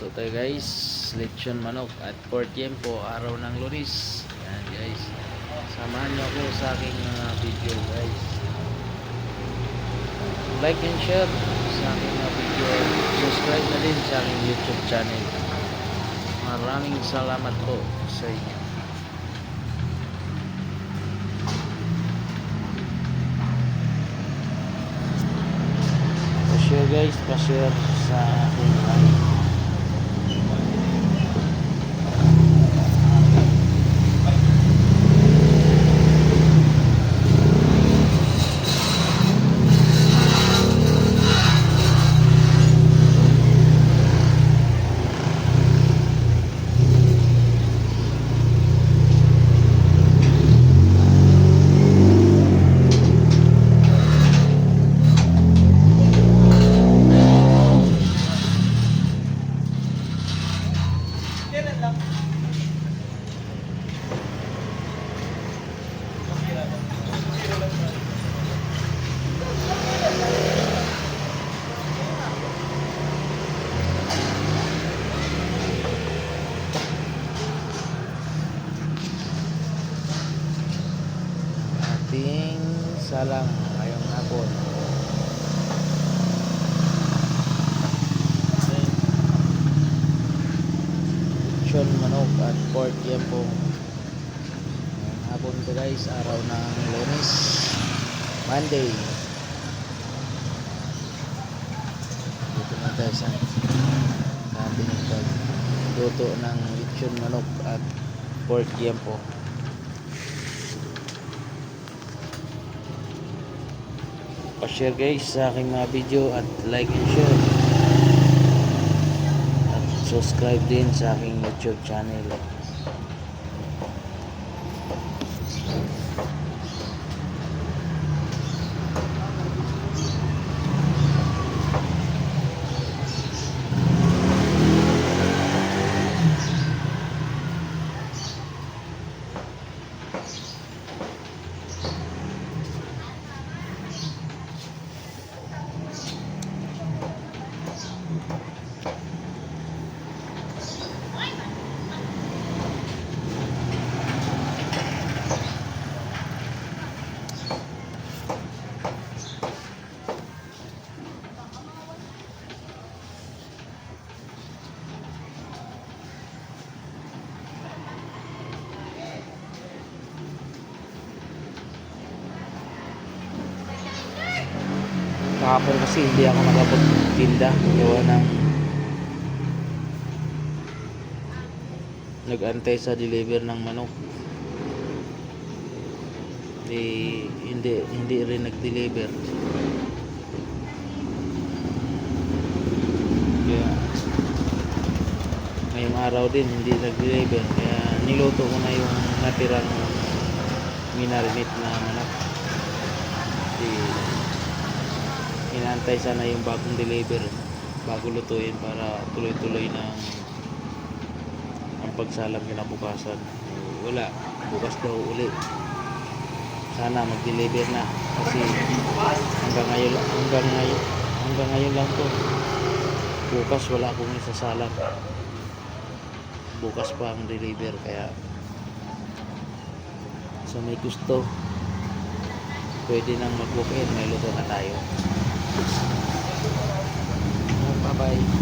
Luto tayo guys, lechon manok at pork yempo, araw ng Lunes. Yan guys, samahan nyo ako sa aking video guys. Like and share sa aking video. Subscribe na din sa aking YouTube channel. Maraming salamat po sa inyo. Pa-share guys, pa-share sa aking live. Ating salang ngayong hapon. Lechon manok at pork yempo. Ngayong hapon to guys, araw ng Lunes, Monday. Dito na tayo sa ating pagluto ng lechon manok at pork yempo. Pa-share guys sa aking mga video at like and share at subscribe din sa aking YouTube channel. Kahapon kasi hindi ako nakapagtinda gawa ng nag-antay sa deliver ng manok. Hindi rin nag-deliver. Kaya ngayong araw din hindi nag-deliver. Kaya niluto ko na yung natirang minarinate na manok. Inaantay sana yung bagong deliver bago lutuin para tuloy-tuloy na ang pagsalang kinabukasan. Wala, bukas daw uli. Sana mag-deliver na kasi hanggang ngayon lang to. Bukas wala akong isasalang. Bukas pa ang deliver, kaya sa may gusto pwede nang mag-book in, may luto na tayo. Bye bye.